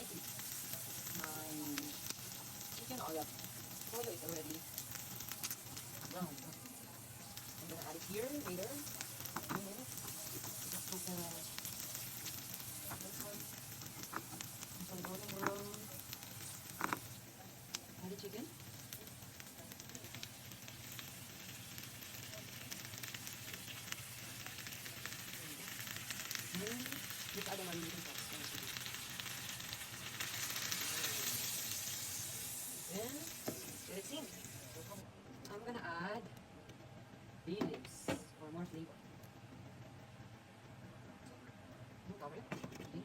spicy. My chicken oil is already brown. I'm gonna add it here later. In a minute. Just put this one. It's gonna golden brown. Add the chicken. Just add the marinating sauce. Then let it sink. I'm gonna add bay leaves for more flavor. Cover it. Okay.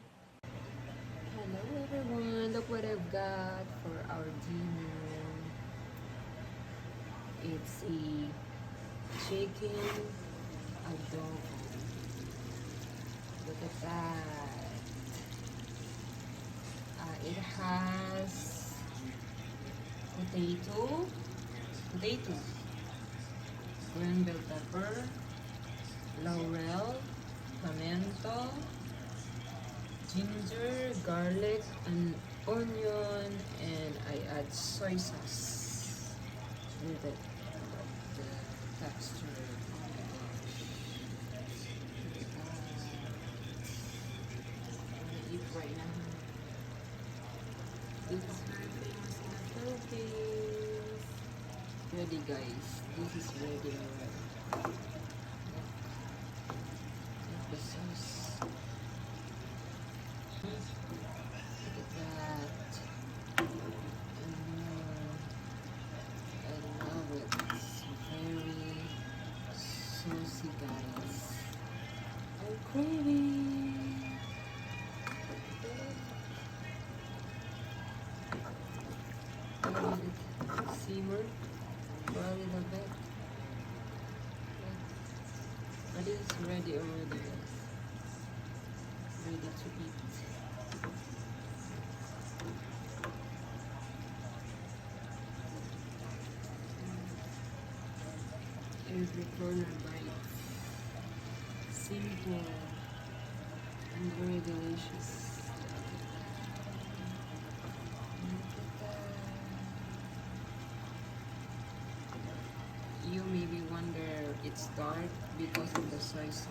Hello everyone, look what I've got for our dinner. It's a chicken adobo. Look at that. It has potato, green bell pepper, laurel, pimento, ginger, garlic, and onion, and I add soy sauce with it. The texture. Oh my gosh. I'm gonna eat right now. This is very famous in the Philippines. Ready guys. This is ready already. Look the sauce. Look at that. I love it. It's very saucy guys. I'm craving. Let it simmer for a little bit. But it's ready already guys. Ready to eat. Every corner bites. Simple and very delicious. You maybe wonder it's dark because of the soy sauce.